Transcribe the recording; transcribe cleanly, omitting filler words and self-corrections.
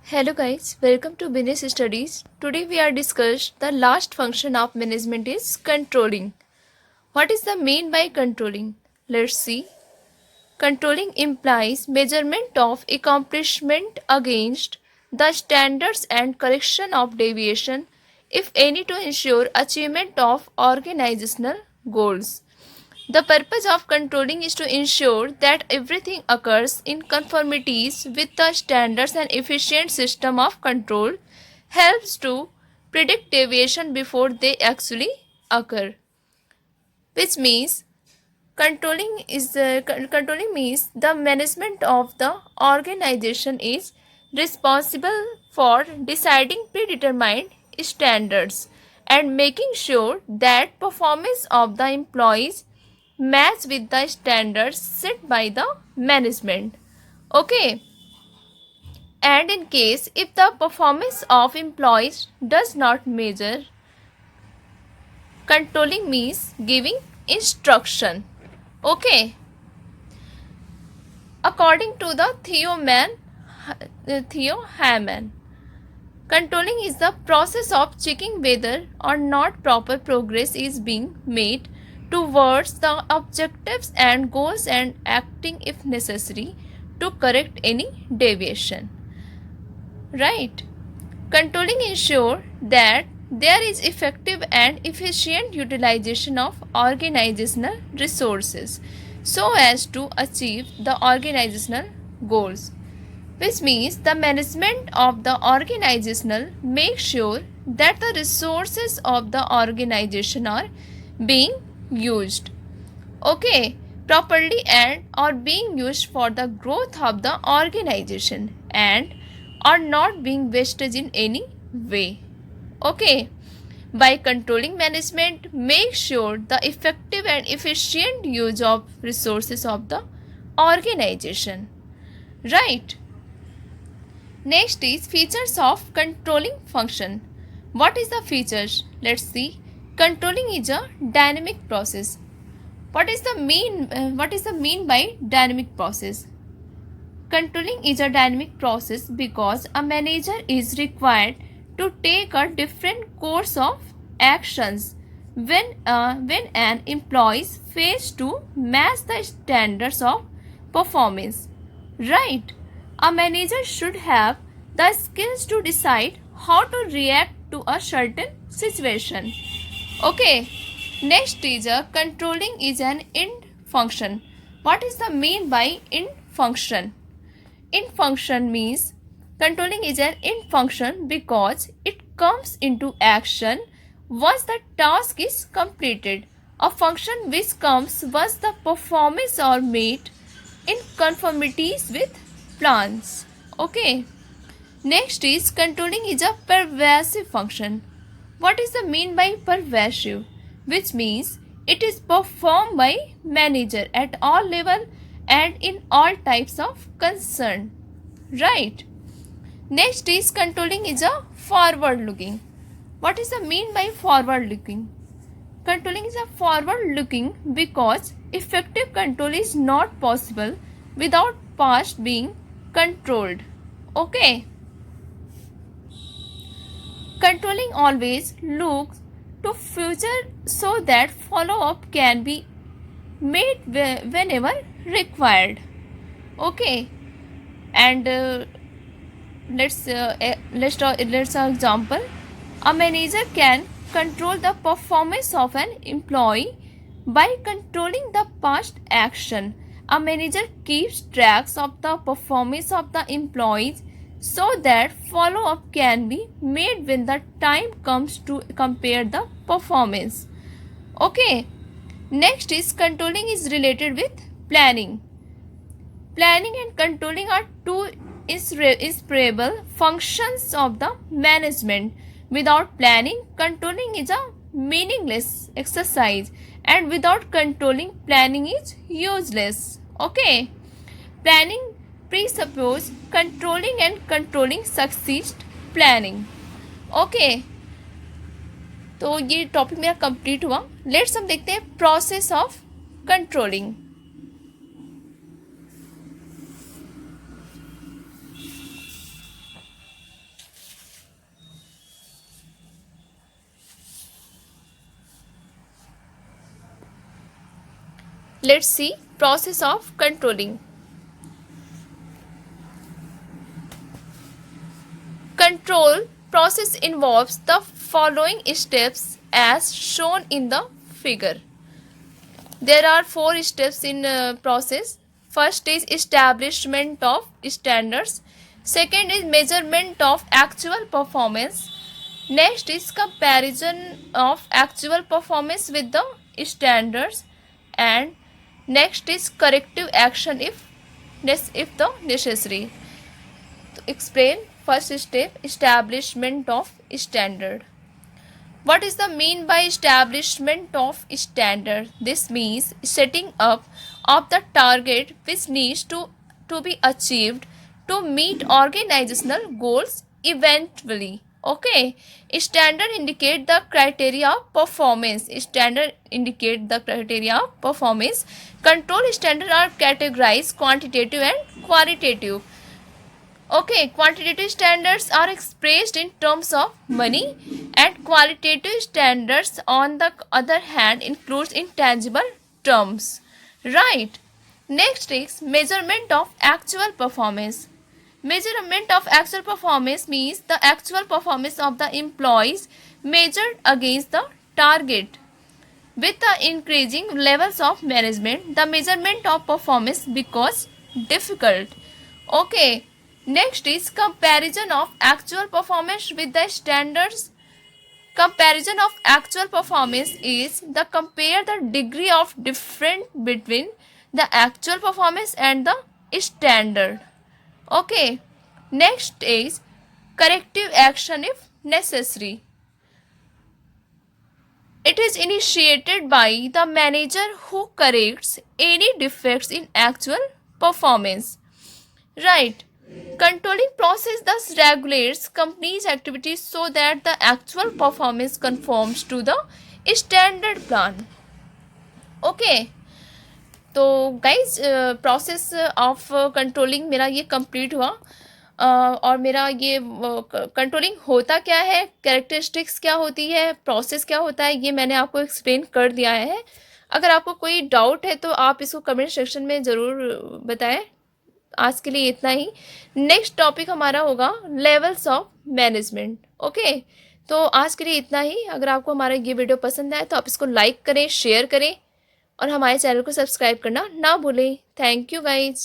Hello guys, welcome to Business Studies. Today we are discuss the last function of management is controlling. What is the mean by controlling? Let's see. Controlling implies measurement of accomplishment against the standards and correction of deviation, if any, to ensure achievement of organizational goals. The purpose of controlling is to ensure that everything occurs in conformities with the standards, and efficient system of control helps to predict deviation before they actually occur. Which means controlling means the management of the organization is responsible for deciding predetermined standards and making sure that performance of the employees match with the standards set by the management. Okay, and in case if the performance of employees does not measure, controlling means giving instruction. Okay, according to the Theo Hammond, controlling is the process of checking whether or not proper progress is being made towards the objectives and goals, and acting if necessary to correct any deviation. Right? Controlling ensure that there is effective and efficient utilization of organizational resources so as to achieve the organizational goals, which means the management of the organizational makes sure that the resources of the organization are being used, okay, properly, and are being used for the growth of the organization and are not being wasted in any way. Okay, by controlling management make sure the effective and efficient use of resources of the organization. Right? Next is features of controlling function. What is the features? Let's see. Controlling is a dynamic process. What is the mean by dynamic process? Controlling is a dynamic process because a manager is required to take a different course of actions when an employee fails to match the standards of performance. Right? A manager should have the skills to decide how to react to a certain situation. Okay. Next is a controlling is an end function. What is the mean by end function? End function means controlling is an end function because it comes into action once the task is completed. A function which comes once the performance are made in conformities with plans. Okay. Next is controlling is a pervasive function. What is the mean by pervasive? Which means it is performed by manager at all level and in all types of concern. Right? Next is controlling is a forward looking. What is the mean by forward looking? Controlling is a forward looking because effective control is not possible without past being controlled. Okay. Controlling always looks to future so that follow-up can be made whenever required. Okay, and let's example. A manager can control the performance of an employee by controlling the past action. A manager keeps tracks of the performance of the employees so that follow-up can be made when the time comes to compare the performance. Okay. Next is controlling is related with planning. Planning and controlling are two inseparable functions of the management. Without planning, controlling is a meaningless exercise, and without controlling, planning is useless. Okay. Planning presuppose controlling and controlling succeeds planning. Okay. तो ये topic मेरा complete हुआ. Let's हम देखते हैं process of controlling. Let's see process of controlling. Control process involves the following steps as shown in the figure. There are 4 steps in process. First is establishment of standards. Second is measurement of actual performance. Next is comparison of actual performance with the standards. And next is corrective action if the necessary. To explain, first step, establishment of standard. What is the mean by establishment of standard? This means setting up of the target which needs to be achieved to meet organizational goals eventually. Okay, standard indicate the criteria of performance. Standard indicate the criteria of performance. Control standard are categorized quantitative and qualitative. Okay, quantitative standards are expressed in terms of money, and qualitative standards on the other hand includes intangible terms. Right. Next is measurement of actual performance. Measurement of actual performance means the actual performance of the employees measured against the target. With the increasing levels of management, the measurement of performance becomes difficult. Okay, next is comparison of actual performance with the standards. Comparison of actual performance is the compare the degree of difference between the actual performance and the standard. Okay, next is corrective action if necessary. It is initiated by the manager who corrects any defects in actual performance. Right. Controlling process thus regulates company's activities so that the actual performance conforms to the standard plan. Okay. तो guys process of controlling मेरा ये complete हुआ और मेरा ये controlling होता क्या है, कैरेक्टरिस्टिक्स क्या होती है, प्रोसेस क्या होता है, ये मैंने आपको एक्सप्लेन कर दिया है. अगर आपको कोई डाउट है तो आप इसको कमेंट सेक्शन में ज़रूर बताएं. आज के लिए इतना ही. नेक्स्ट टॉपिक हमारा होगा लेवल्स ऑफ मैनेजमेंट. ओके, तो आज के लिए इतना ही. अगर आपको हमारा ये वीडियो पसंद आए तो आप इसको लाइक करें, शेयर करें और हमारे चैनल को सब्सक्राइब करना ना भूलें. Thank you guys.